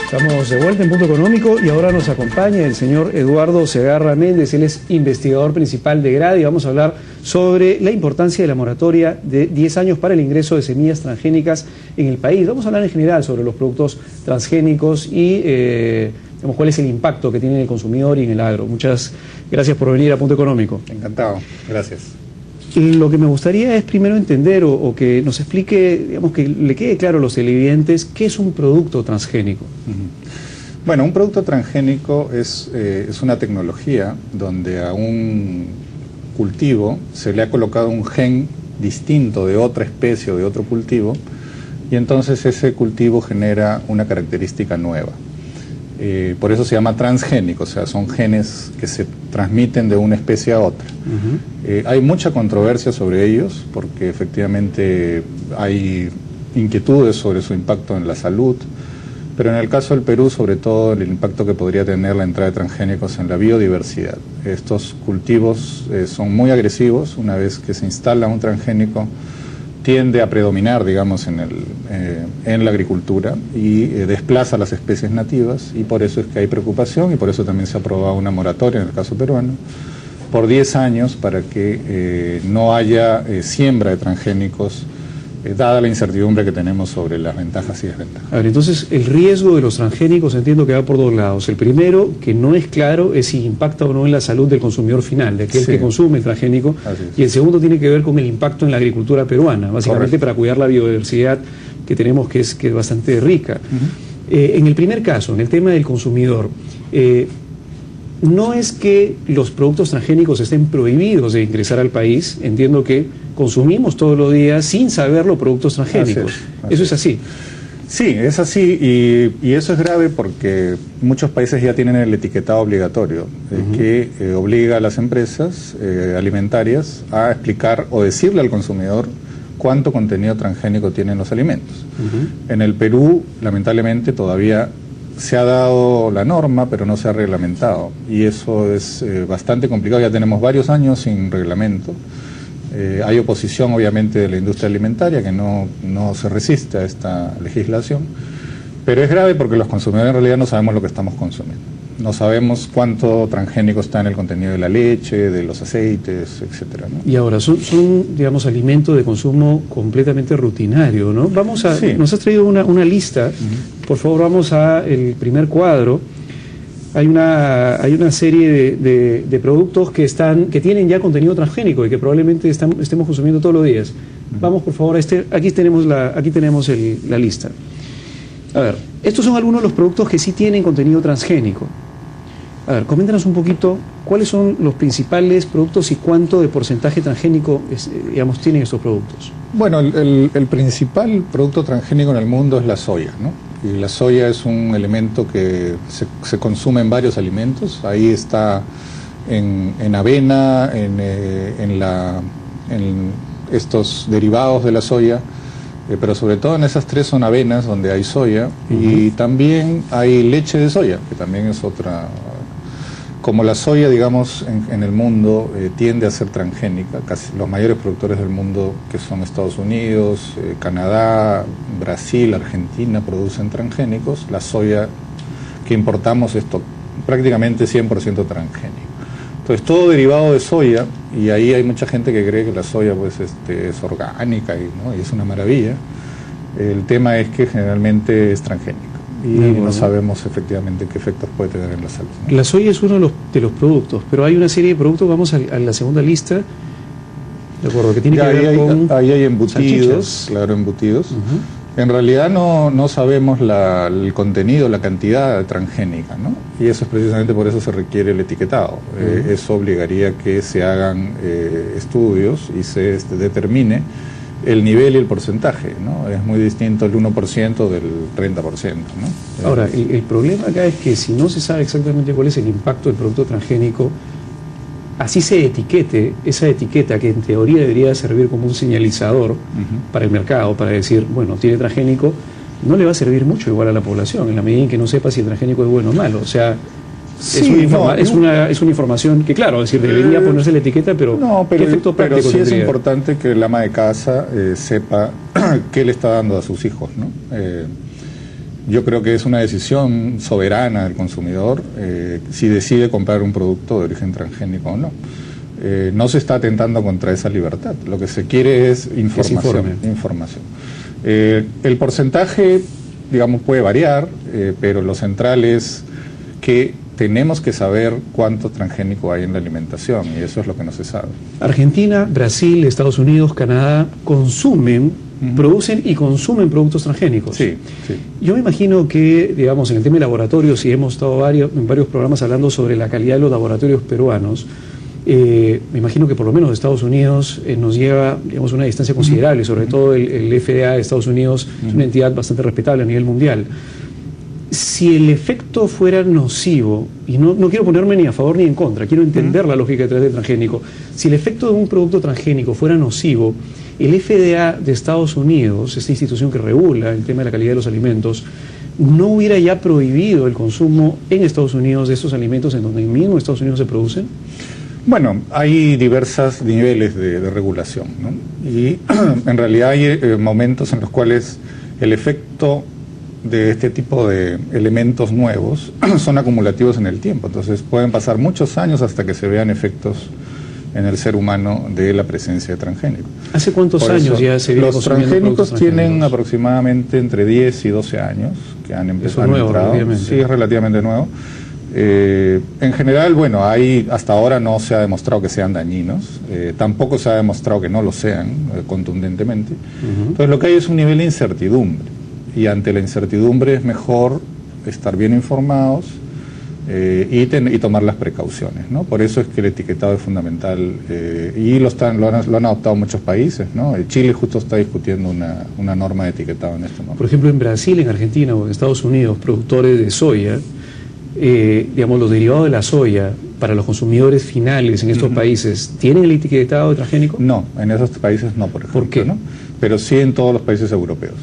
Estamos de vuelta en Punto Económico y ahora nos acompaña el señor Eduardo Segarra Méndez. Él es investigador principal de Grady y vamos a hablar sobre la importancia de la moratoria de 10 años para el ingreso de semillas transgénicas en el país. Vamos a hablar en general sobre los productos transgénicos y cuál es el impacto que tiene en el consumidor y en el agro. Muchas gracias por venir a Punto Económico. Encantado, gracias. Lo que me gustaría es primero entender o que nos explique, digamos, que le quede claro a los televidentes qué es un producto transgénico. Bueno, un producto transgénico es una tecnología donde a un cultivo se le ha colocado un gen distinto de otra especie o de otro cultivo y entonces ese cultivo genera una característica nueva. Por eso se llama transgénico, o sea, son genes que se transmiten de una especie a otra. Hay mucha controversia sobre ellos porque efectivamente hay inquietudes sobre su impacto en la salud, pero en el caso del Perú, sobre todo, el impacto que podría tener la entrada de transgénicos en la biodiversidad. Estos cultivos son muy agresivos. Una vez que se instala un transgénico, tiende a predominar, digamos, en la agricultura y desplaza las especies nativas, y por eso es que hay preocupación y por eso también se ha aprobado una moratoria en el caso peruano por 10 años para que no haya siembra de transgénicos, dada la incertidumbre que tenemos sobre las ventajas y desventajas. A ver, entonces el riesgo de los transgénicos entiendo que va por dos lados. El primero, que no es claro, es si impacta o no en la salud del consumidor final, de aquel que consume el transgénico. Y el segundo tiene que ver con el impacto en la agricultura peruana, básicamente para cuidar la biodiversidad que tenemos, que es bastante rica. En el primer caso, en el tema del consumidor, no es que los productos transgénicos estén prohibidos de ingresar al país. Entiendo que consumimos todos los días sin saberlo productos transgénicos. Eso es así. Sí, es así, y eso es grave porque muchos países ya tienen el etiquetado obligatorio que obliga a las empresas alimentarias a explicar o decirle al consumidor cuánto contenido transgénico tienen los alimentos. En el Perú, lamentablemente, todavía se ha dado la norma, pero no se ha reglamentado, y eso es bastante complicado. Ya tenemos varios años sin reglamento. Hay oposición, obviamente, de la industria alimentaria que no se resiste a esta legislación, pero es grave porque los consumidores en realidad no sabemos lo que estamos consumiendo. No sabemos cuánto transgénico está en el contenido de la leche, de los aceites, etcétera, ¿no? Y ahora, son digamos, alimentos de consumo completamente rutinario, ¿no? Vamos a, nos has traído una lista. Por favor, vamos al primer cuadro. Hay una serie de productos que tienen ya contenido transgénico y que probablemente estemos consumiendo todos los días. Vamos, por favor, aquí tenemos la lista. A ver, estos son algunos de los productos que sí tienen contenido transgénico. A ver, coméntanos un poquito cuáles son los principales productos y cuánto de porcentaje transgénico digamos, tienen estos productos. Bueno, el principal producto transgénico en el mundo es la soya, ¿no? Y la soya es un elemento que se consume en varios alimentos. Ahí está en avena, en estos derivados de la soya, pero sobre todo en esas tres son avenas donde hay soya, y también hay leche de soya, que también es otra. Como la soya, digamos, en el mundo tiende a ser transgénica, casi los mayores productores del mundo, que son Estados Unidos, Canadá, Brasil, Argentina, producen transgénicos. La soya que importamos es prácticamente 100% transgénico. Entonces, todo derivado de soya, y ahí hay mucha gente que cree que la soya pues, es orgánica y es una maravilla. El tema es que generalmente es transgénica. Y no sabemos efectivamente qué efectos puede tener en la salud, ¿no? La soya es uno de los productos, pero hay una serie de productos, vamos a la segunda lista, de acuerdo, que tiene que ver con... Ahí hay embutidos, claro, embutidos. En realidad no sabemos el contenido, la cantidad transgénica, ¿no? Y eso es precisamente por eso se requiere el etiquetado. Eso obligaría que se hagan estudios y se determine el nivel y el porcentaje, ¿no? Es muy distinto el 1% del 30%, ¿no? Ahora, el problema acá es que si no se sabe exactamente cuál es el impacto del producto transgénico, así se etiquete, esa etiqueta que en teoría debería servir como un señalizador para el mercado, para decir, bueno, tiene transgénico, no le va a servir mucho igual a la población, en la medida en que no sepa si el transgénico es bueno o malo. O sea, es una información que, claro, es decir, debería ponerse la etiqueta, pero ¿qué efecto práctico sí tendría? Es importante que el ama de casa sepa qué le está dando a sus hijos, ¿no? yo creo que es una decisión soberana del consumidor si decide comprar un producto de origen transgénico o no. No se está atentando contra esa libertad. Lo que se quiere es información. El porcentaje, digamos, puede variar, pero lo central es que tenemos que saber cuánto transgénico hay en la alimentación, y eso es lo que no se sabe. Argentina, Brasil, Estados Unidos, Canadá producen y consumen productos transgénicos. Sí, sí. Yo me imagino que, digamos, en el tema de laboratorios, y hemos estado en varios programas hablando sobre la calidad de los laboratorios peruanos, me imagino que por lo menos Estados Unidos nos lleva, digamos, una distancia considerable, sobre todo el FDA de Estados Unidos es una entidad bastante respetable a nivel mundial. Si el efecto fuera nocivo, y no quiero ponerme ni a favor ni en contra, quiero entender la lógica detrás del transgénico, si el efecto de un producto transgénico fuera nocivo, el FDA de Estados Unidos, esta institución que regula el tema de la calidad de los alimentos, ¿no hubiera ya prohibido el consumo en Estados Unidos de estos alimentos en donde mismo Estados Unidos se producen? Bueno, hay diversos niveles de regulación, ¿no? Y en realidad hay momentos en los cuales el efecto de este tipo de elementos nuevos son acumulativos en el tiempo. Entonces pueden pasar muchos años hasta que se vean efectos en el ser humano de la presencia de transgénicos. ¿Hace cuántos años ya se viene consumiendo transgénicos? Los transgénicos tienen aproximadamente entre 10 y 12 años que han empezado. ¿Es nuevo, relativamente? Sí, es relativamente nuevo. En general, bueno, hasta ahora no se ha demostrado que sean dañinos, tampoco se ha demostrado que no lo sean contundentemente. Entonces lo que hay es un nivel de incertidumbre, y ante la incertidumbre es mejor estar bien informados y tomar las precauciones, ¿no? Por eso es que el etiquetado es fundamental, y lo han adoptado muchos países, ¿no? Chile justo está discutiendo una norma de etiquetado en este momento. Por ejemplo, en Brasil, en Argentina o en Estados Unidos, productores de soya, digamos, los derivados de la soya para los consumidores finales en estos países, ¿tienen el etiquetado de transgénico? No, en esos países no, por ejemplo. ¿Por qué? ¿No? Pero sí en todos los países europeos.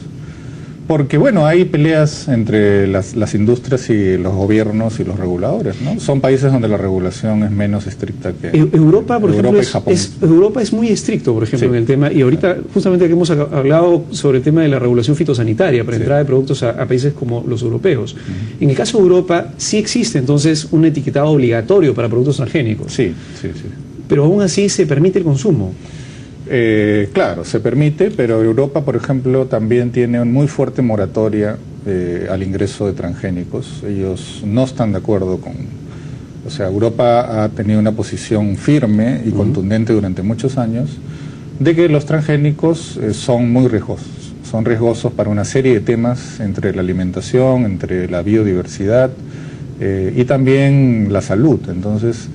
Porque, bueno, hay peleas entre las industrias y los gobiernos y los reguladores, ¿no? Son países donde la regulación es menos estricta que Europa, por ejemplo, y Japón. Europa es muy estricto, por ejemplo, en el tema, y ahorita justamente que hemos hablado sobre el tema de la regulación fitosanitaria para entrada de productos a países como los europeos. En el caso de Europa sí existe entonces un etiquetado obligatorio para productos transgénicos. Sí. Pero aún así se permite el consumo. Claro, se permite, pero Europa, por ejemplo, también tiene una muy fuerte moratoria al ingreso de transgénicos. Ellos no están de acuerdo o sea, Europa ha tenido una posición firme y contundente durante muchos años de que los transgénicos son muy riesgosos. Son riesgosos para una serie de temas, entre la alimentación, entre la biodiversidad y también la salud. Entonces,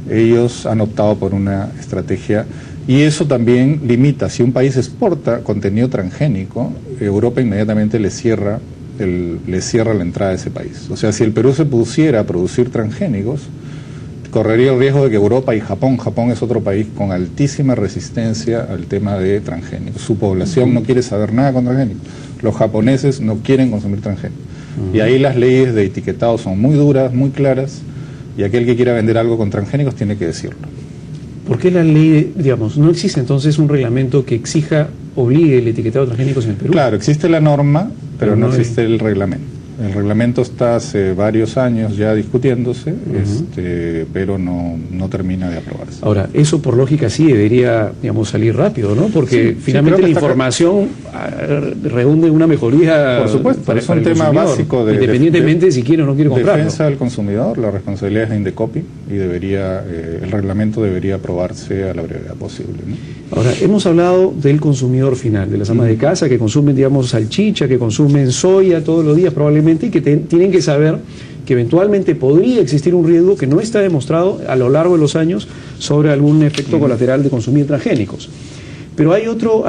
ellos han optado por una estrategia. Y eso también limita, si un país exporta contenido transgénico, Europa inmediatamente le cierra la entrada a ese país. O sea, si el Perú se pusiera a producir transgénicos, correría el riesgo de que Europa y Japón es otro país con altísima resistencia al tema de transgénicos. Su población no quiere saber nada con transgénicos. Los japoneses no quieren consumir transgénicos. Y ahí las leyes de etiquetado son muy duras, muy claras, y aquel que quiera vender algo con transgénicos tiene que decirlo. ¿Por qué la ley, digamos, no existe entonces un reglamento que obligue el etiquetado de transgénicos en el Perú? Claro, existe la norma, pero no existe el reglamento. El reglamento está hace varios años ya discutiéndose, pero no termina de aprobarse. Ahora, eso por lógica sí debería, digamos, salir rápido, ¿no? Porque finalmente la información redunda en una mejoría. Por supuesto, para es un tema básico independientemente si quiere o no quiere comprarlo. Defensa del consumidor, la responsabilidad es de Indecopi y el reglamento debería aprobarse a la brevedad posible, ¿no? Ahora, hemos hablado del consumidor final, de las amas de casa que consumen, digamos, salchicha, que consumen soya todos los días probablemente, y que tienen que saber que eventualmente podría existir un riesgo que no está demostrado a lo largo de los años sobre algún efecto colateral de consumir transgénicos. Pero hay otro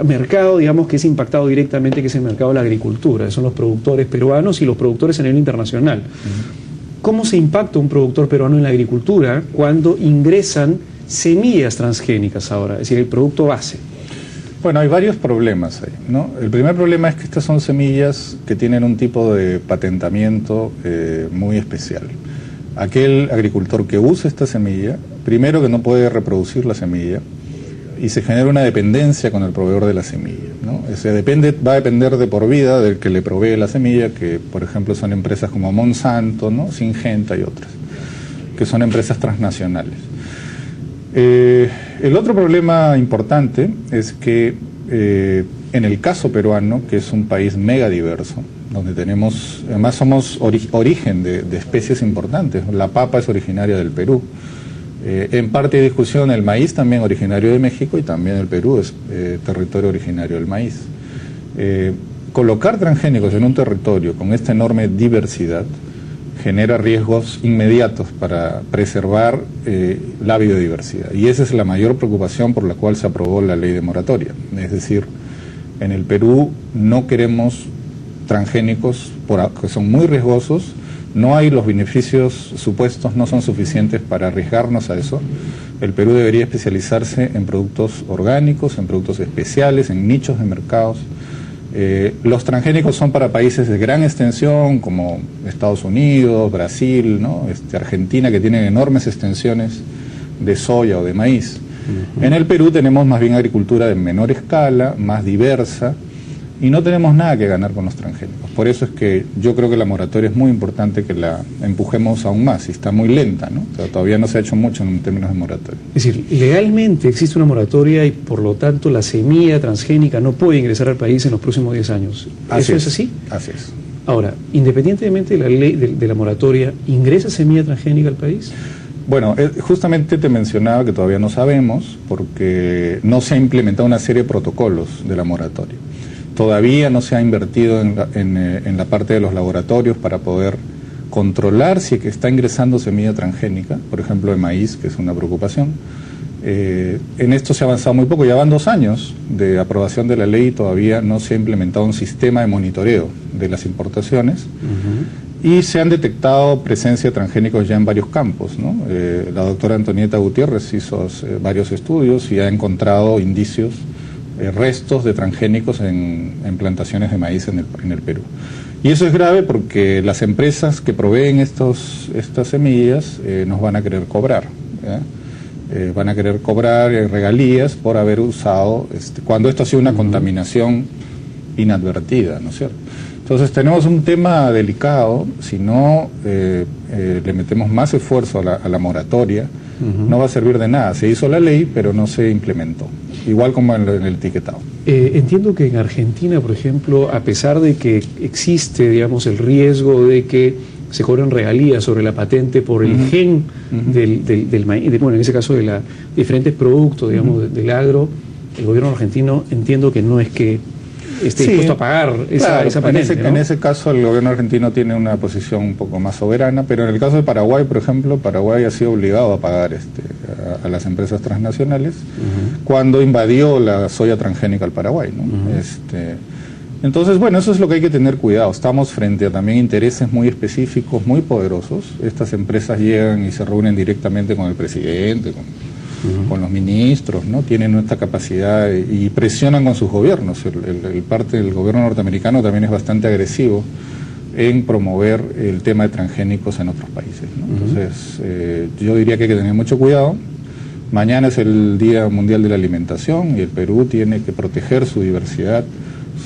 mercado, digamos, que es impactado directamente, que es el mercado de la agricultura, son los productores peruanos y los productores a nivel internacional. ¿Cómo se impacta un productor peruano en la agricultura cuando ingresan semillas transgénicas ahora, es decir, el producto base? Bueno, hay varios problemas ahí, ¿no? El primer problema es que estas son semillas que tienen un tipo de patentamiento muy especial. Aquel agricultor que usa esta semilla, primero que no puede reproducir la semilla, y se genera una dependencia con el proveedor de la semilla, ¿no? Va a depender de por vida del que le provee la semilla, que por ejemplo son empresas como Monsanto, ¿no? Syngenta y otras, que son empresas transnacionales. El otro problema importante es que en el caso peruano, que es un país mega diverso, donde tenemos, además somos origen de especies importantes. La papa es originaria del Perú. En parte de discusión, el maíz también originario de México, y también el Perú es territorio originario del maíz. Colocar transgénicos en un territorio con esta enorme diversidad genera riesgos inmediatos para preservar la biodiversidad. Y esa es la mayor preocupación por la cual se aprobó la ley de moratoria. Es decir, en el Perú no queremos transgénicos que son muy riesgosos. No hay los beneficios supuestos, no son suficientes para arriesgarnos a eso. El Perú debería especializarse en productos orgánicos, en productos especiales, en nichos de mercados. Los transgénicos son para países de gran extensión como Estados Unidos, Brasil, ¿no? Argentina, que tienen enormes extensiones de soya o de maíz. En el Perú tenemos más bien agricultura de menor escala, más diversa, y no tenemos nada que ganar con los transgénicos. Por eso es que yo creo que la moratoria es muy importante que la empujemos aún más, y está muy lenta, ¿no? O sea, todavía no se ha hecho mucho en términos de moratoria. Es decir, legalmente existe una moratoria y por lo tanto la semilla transgénica no puede ingresar al país en los próximos 10 años. ¿Eso es así? Así es. Ahora, independientemente de la ley de la moratoria, ¿ingresa semilla transgénica al país? Bueno, justamente te mencionaba que todavía no sabemos porque no se ha implementado una serie de protocolos de la moratoria. Todavía no se ha invertido en la parte de los laboratorios para poder controlar si está ingresando semilla transgénica, por ejemplo de maíz, que es una preocupación. En esto se ha avanzado muy poco, ya van 2 años de aprobación de la ley y todavía no se ha implementado un sistema de monitoreo de las importaciones. Y se han detectado presencia de transgénicos ya en varios campos, ¿no? La doctora Antonieta Gutiérrez hizo varios estudios y ha encontrado indicios, restos de transgénicos en plantaciones de maíz en el Perú. Y eso es grave porque las empresas que proveen estas semillas nos van a querer cobrar, van a querer cobrar regalías por haber usado, cuando esto ha sido una contaminación inadvertida, ¿no es cierto? Entonces tenemos un tema delicado. Si no le metemos más esfuerzo a la moratoria, no va a servir de nada. Se hizo la ley, pero no se implementó. Igual como en el etiquetado. Entiendo que en Argentina, por ejemplo, a pesar de que existe, digamos, el riesgo de que se cobren regalías sobre la patente por el gen del maíz, bueno, en ese caso de los diferentes productos, digamos, del agro, el gobierno argentino entiendo que no es que esté dispuesto a pagar esa patente, ¿no? En ese caso el gobierno argentino tiene una posición un poco más soberana, pero en el caso de Paraguay, por ejemplo, Paraguay ha sido obligado a pagar a las empresas transnacionales cuando invadió la soya transgénica al Paraguay, ¿no? Entonces, bueno, eso es lo que hay que tener cuidado. Estamos frente a también intereses muy específicos, muy poderosos. Estas empresas llegan y se reúnen directamente con el presidente, con los ministros, ¿no? Tienen esta capacidad y presionan con sus gobiernos. El parte del gobierno norteamericano también es bastante agresivo en promover el tema de transgénicos en otros países, ¿no? Entonces, yo diría que hay que tener mucho cuidado. Mañana es el Día Mundial de la Alimentación y el Perú tiene que proteger su diversidad,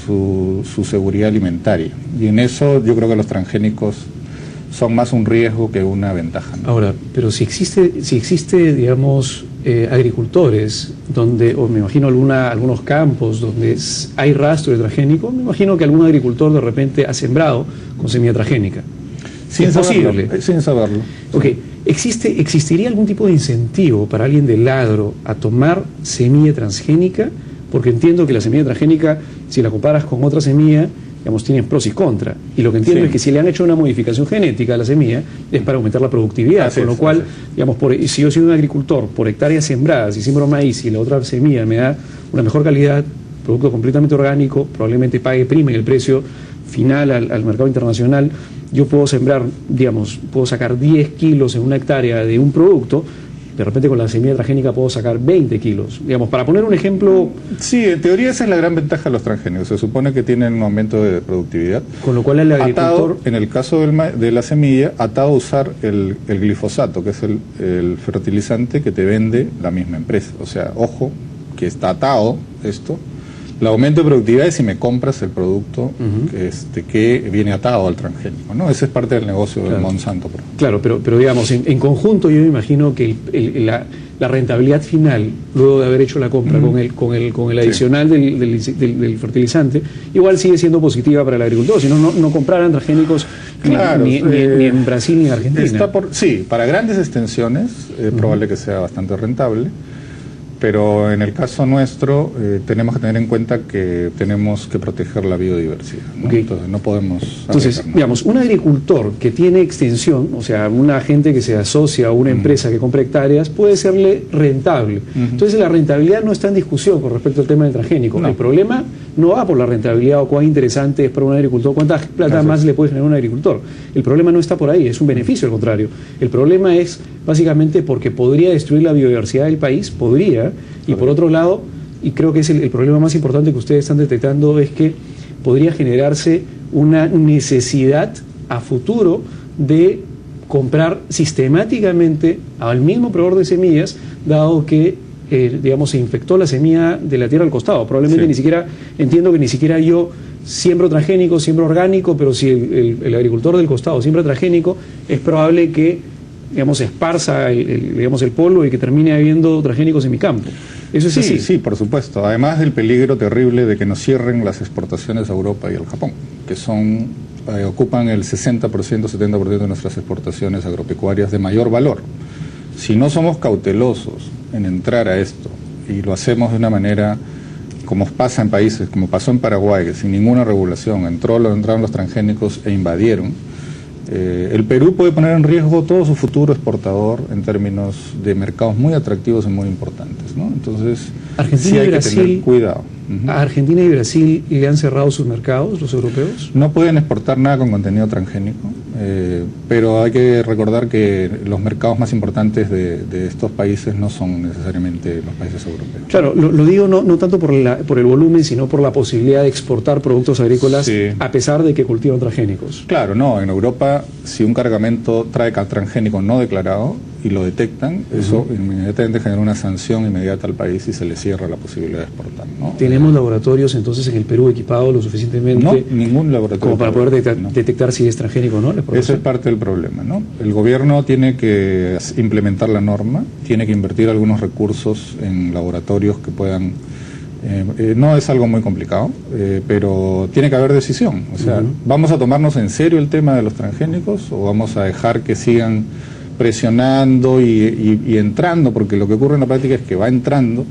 su seguridad alimentaria. Y en eso yo creo que los transgénicos son más un riesgo que una ventaja, ¿no? Ahora, pero si existe, digamos, agricultores donde, o me imagino algunos campos donde hay rastro de transgénico, me imagino que algún agricultor de repente ha sembrado con semilla transgénica. Sin saberlo. Ok, ¿existiría algún tipo de incentivo para alguien del agro a tomar semilla transgénica? Porque entiendo que la semilla transgénica, si la comparas con otra semilla, digamos, tienen pros y contras. Y lo que entiendo es que si le han hecho una modificación genética a la semilla, es para aumentar la productividad. Con lo cual, digamos, si yo soy un agricultor, por hectáreas sembradas, y siembro maíz y la otra semilla me da una mejor calidad, producto completamente orgánico, probablemente pague prima en el precio final al mercado internacional, yo puedo sembrar, digamos, puedo sacar 10 kilos en una hectárea de un producto. De repente con la semilla transgénica puedo sacar 20 kilos. Digamos, para poner un ejemplo... Sí, en teoría esa es la gran ventaja de los transgénicos. Se supone que tienen un aumento de productividad. Con lo cual el agricultor... Atado, en el caso de la semilla, atado a usar el glifosato, que es el fertilizante que te vende la misma empresa. O sea, ojo, que está atado esto. El aumento de productividad es si me compras el producto que viene atado al transgénico, ¿no? Ese es parte del negocio de Monsanto. Claro, pero digamos, en conjunto yo me imagino que la rentabilidad final, luego de haber hecho la compra con el adicional del fertilizante, igual sigue siendo positiva para el agricultor, si no compraran transgénicos ni en Brasil ni en Argentina. Sí, para grandes extensiones es probable que sea bastante rentable. Pero en el caso nuestro tenemos que tener en cuenta que tenemos que proteger la biodiversidad, ¿no? Entonces no podemos... Entonces, digamos, un agricultor que tiene extensión, o sea, una gente que se asocia a una empresa que compra hectáreas, puede serle rentable. Entonces la rentabilidad no está en discusión con respecto al tema del transgénico. No. El problema no va por la rentabilidad o cuán interesante es para un agricultor, cuánta plata más le puede generar un agricultor. El problema no está por ahí, es un beneficio al contrario. El problema es básicamente porque podría destruir la biodiversidad del país, y por otro lado, y creo que es el problema más importante que ustedes están detectando, es que podría generarse una necesidad a futuro de comprar sistemáticamente al mismo proveedor de semillas, dado que digamos, se infectó la semilla de la tierra al costado. Probablemente entiendo que ni siquiera yo siembro transgénico, siembro orgánico, pero si el agricultor del costado siembra transgénico, es probable que, digamos, esparza el polvo y que termine habiendo transgénicos en mi campo. ¿Eso es así? Sí, por supuesto. Además del peligro terrible de que nos cierren las exportaciones a Europa y al Japón, que ocupan el 60%, 70% de nuestras exportaciones agropecuarias de mayor valor. Si no somos cautelosos en entrar a esto, y lo hacemos de una manera como pasa en países, como pasó en Paraguay, que sin ninguna regulación entraron los transgénicos e invadieron, el Perú puede poner en riesgo todo su futuro exportador en términos de mercados muy atractivos y muy importantes, ¿no? Entonces, Argentina hay y Brasil, que tener cuidado. ¿A Argentina y Brasil le han cerrado sus mercados, los europeos? No pueden exportar nada con contenido transgénico, pero hay que recordar que los mercados más importantes de estos países no son necesariamente los países europeos. Claro, lo digo no tanto por el volumen, sino por la posibilidad de exportar productos agrícolas a pesar de que cultivan transgénicos. Claro, no, en Europa, si un cargamento trae transgénico no declarado y lo detectan, eso inmediatamente genera una sanción inmediata al país y se le cierra la posibilidad de exportar, ¿no? ¿Tenemos laboratorios entonces en el Perú equipados lo suficientemente? No, ningún laboratorio. Como para poder detectar si es transgénico o no. Eso es parte del problema, ¿no? El gobierno tiene que implementar la norma, tiene que invertir algunos recursos en laboratorios que puedan... no es algo muy complicado, pero tiene que haber decisión. O sea, ¿vamos a tomarnos en serio el tema de los transgénicos o vamos a dejar que sigan presionando y entrando? Porque lo que ocurre en la práctica es que va entrando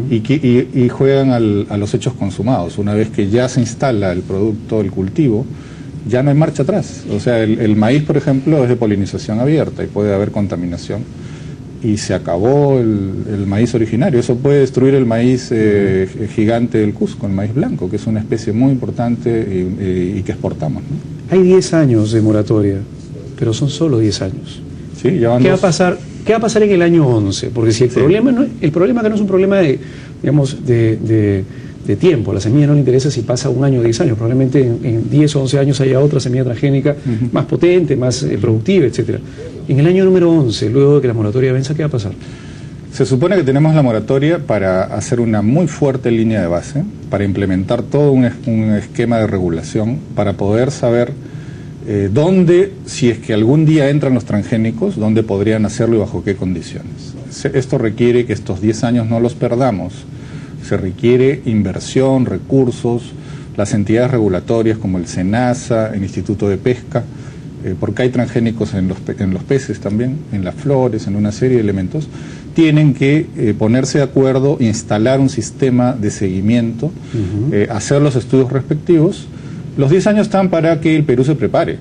y juegan a los hechos consumados. Una vez que ya se instala el producto, el cultivo, ya no hay marcha atrás. O sea, el maíz, por ejemplo, es de polinización abierta y puede haber contaminación. Y se acabó el maíz originario. Eso puede destruir el maíz gigante del Cusco, el maíz blanco, que es una especie muy importante y que exportamos, ¿no? Hay 10 años de moratoria, pero son solo 10 años. Sí, ya van ¿Qué va a pasar en el año 11? Porque si el problema acá no es un problema de tiempo, a la semilla no le interesa si pasa un año o 10 años, probablemente en 10 o 11 años haya otra semilla transgénica más potente, más productiva, etcétera. En el año número 11, luego de que la moratoria venza, ¿qué va a pasar? Se supone que tenemos la moratoria para hacer una muy fuerte línea de base, para implementar todo un esquema de regulación, para poder saber dónde, si es que algún día entran los transgénicos, dónde podrían hacerlo y bajo qué condiciones. Esto requiere que estos 10 años no los perdamos. Se requiere inversión, recursos, las entidades regulatorias como el SENASA, el Instituto de Pesca, porque hay transgénicos en los peces también, en las flores, en una serie de elementos, tienen que ponerse de acuerdo, instalar un sistema de seguimiento, hacer los estudios respectivos. Los 10 años están para que el Perú se prepare,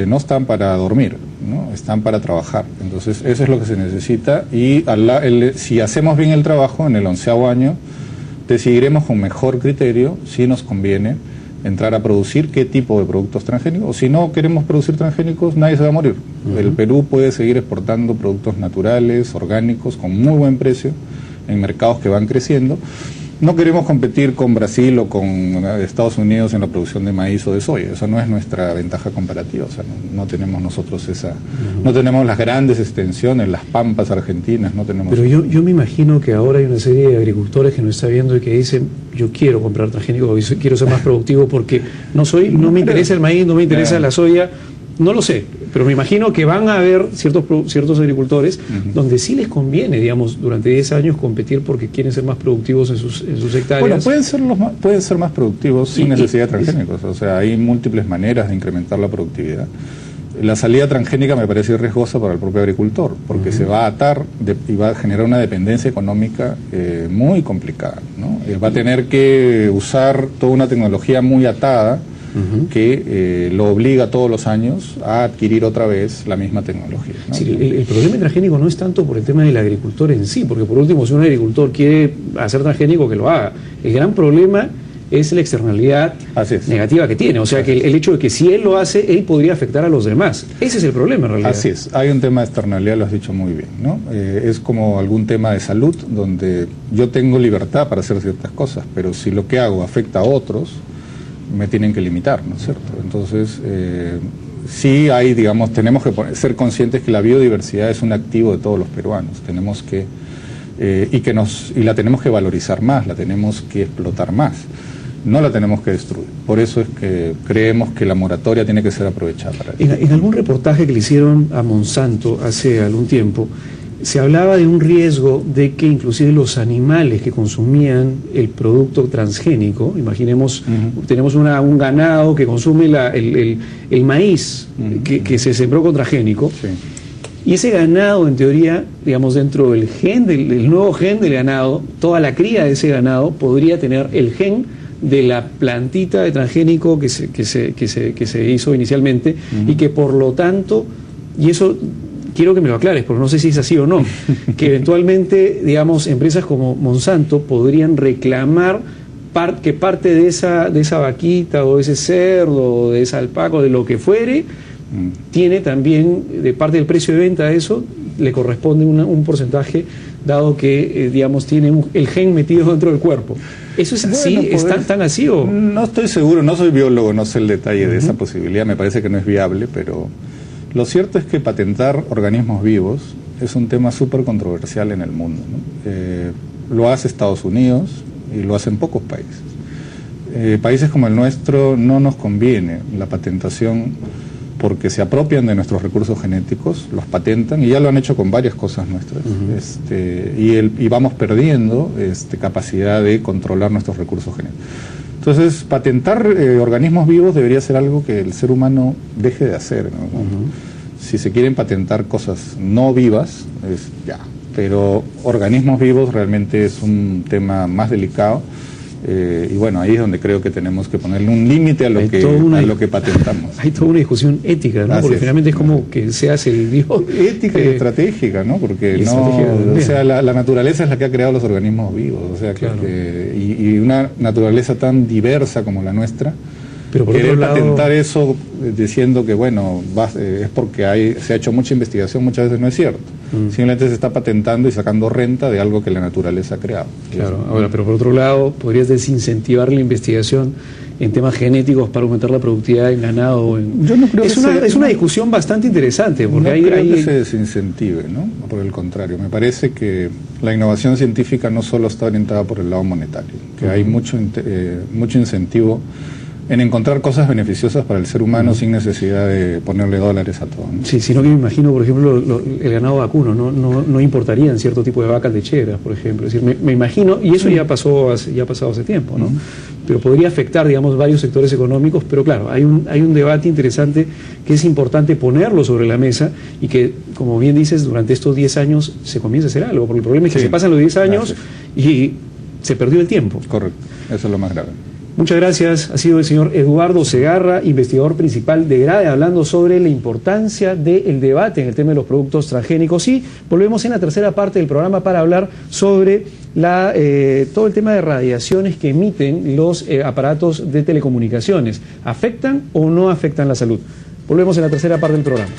no están para dormir, ¿no? Están para trabajar. Entonces, eso es lo que se necesita y si hacemos bien el trabajo, en el 11º año, decidiremos con mejor criterio si nos conviene entrar a producir qué tipo de productos transgénicos, o si no queremos producir transgénicos, nadie se va a morir. El Perú puede seguir exportando productos naturales, orgánicos, con muy buen precio, en mercados que van creciendo, No queremos competir con Brasil o con Estados Unidos en la producción de maíz o de soya. Esa no es nuestra ventaja comparativa. O sea, no tenemos nosotros esa... No tenemos las grandes extensiones, las pampas argentinas, no tenemos... Pero yo me imagino que ahora hay una serie de agricultores que nos está viendo y que dicen, yo quiero comprar transgénico, quiero ser más productivo porque no me interesa el maíz, no me interesa la soya. No lo sé, pero me imagino que van a haber ciertos agricultores donde sí les conviene, digamos, durante 10 años competir porque quieren ser más productivos en sus hectáreas. Bueno, pueden ser más productivos sin necesidad de transgénicos. O sea, hay múltiples maneras de incrementar la productividad. La salida transgénica me parece riesgosa para el propio agricultor, porque se va a atar y va a generar una dependencia económica muy complicada, ¿no? Va a tener que usar toda una tecnología muy atada, que lo obliga todos los años a adquirir otra vez la misma tecnología, ¿no? Sí, el problema transgénico no es tanto por el tema del agricultor en sí, porque por último, si un agricultor quiere hacer transgénico, que lo haga. El gran problema es la externalidad negativa que tiene, o sea, que el hecho de que si él lo hace, él podría afectar a los demás. Ese es el problema en realidad. Así es, hay un tema de externalidad, lo has dicho muy bien, ¿no? Es como algún tema de salud, donde yo tengo libertad para hacer ciertas cosas, pero si lo que hago afecta a otros, me tienen que limitar, ¿no es cierto? Entonces, sí hay, digamos, tenemos que ser conscientes que la biodiversidad es un activo de todos los peruanos, tenemos que, y la tenemos que valorizar más, la tenemos que explotar más, no la tenemos que destruir. Por eso es que creemos que la moratoria tiene que ser aprovechada para eso. En algún reportaje que le hicieron a Monsanto hace algún tiempo, se hablaba de un riesgo de que inclusive los animales que consumían el producto transgénico, imaginemos, tenemos un ganado que consume el maíz que se sembró con transgénico, y ese ganado, en teoría, digamos, dentro del del nuevo gen del ganado, toda la cría de ese ganado podría tener el gen de la plantita de transgénico que se hizo inicialmente, y que por lo tanto, y eso quiero que me lo aclares, porque no sé si es así o no, que eventualmente, digamos, empresas como Monsanto podrían reclamar que parte de esa vaquita o de ese cerdo o de esa alpaca o de lo que fuere, tiene también, de parte del precio de venta de eso, le corresponde un porcentaje, dado que, digamos, tiene el gen metido dentro del cuerpo. ¿Eso es así? Bueno, ¿Es tan así o...? No estoy seguro, no soy biólogo, no sé el detalle de esa posibilidad, me parece que no es viable, pero... Lo cierto es que patentar organismos vivos es un tema súper controversial en el mundo, ¿no? Lo hace Estados Unidos y lo hacen pocos países. Países como el nuestro no nos conviene la patentación porque se apropian de nuestros recursos genéticos, los patentan y ya lo han hecho con varias cosas nuestras. Y vamos perdiendo capacidad de controlar nuestros recursos genéticos. Entonces, patentar organismos vivos debería ser algo que el ser humano deje de hacer, ¿no? Si se quieren patentar cosas no vivas, pero organismos vivos realmente es un tema más delicado, y bueno, ahí es donde creo que tenemos que ponerle un límite a lo que patentamos. Hay toda una discusión ética, ¿no? Porque finalmente es como que se hace el Dios. Ética y estratégica, ¿no? Porque o sea, la naturaleza es la que ha creado los organismos vivos, o sea, claro. Y una naturaleza tan diversa como la nuestra, pero por querer patentar eso diciendo que, bueno, es porque se ha hecho mucha investigación, muchas veces no es cierto. Simplemente se está patentando y sacando renta de algo que la naturaleza ha creado. Claro, ahora, pero por otro lado, podrías desincentivar la investigación en temas genéticos para aumentar la productividad en ganado. Yo no creo es una discusión bastante interesante, porque no creo que se desincentive, ¿no? Por el contrario, me parece que la innovación científica no solo está orientada por el lado monetario, que hay mucho incentivo en encontrar cosas beneficiosas para el ser humano sin necesidad de ponerle dólares a todo, ¿no? Sí, sino que me imagino, por ejemplo, el ganado vacuno, no importarían cierto tipo de vacas lecheras, por ejemplo. Es decir, me imagino, y eso ya ha pasado hace tiempo, ¿no? Pero podría afectar, digamos, varios sectores económicos, pero claro, hay un debate interesante que es importante ponerlo sobre la mesa y que, como bien dices, durante estos 10 años se comienza a hacer algo, porque el problema es que se pasan los 10 años y se perdió el tiempo. Correcto, eso es lo más grave. Muchas gracias. Ha sido el señor Eduardo Segarra, investigador principal de GRADE, hablando sobre la importancia del debate en el tema de los productos transgénicos. Y volvemos en la tercera parte del programa para hablar sobre todo el tema de radiaciones que emiten los aparatos de telecomunicaciones. ¿Afectan o no afectan la salud? Volvemos en la tercera parte del programa.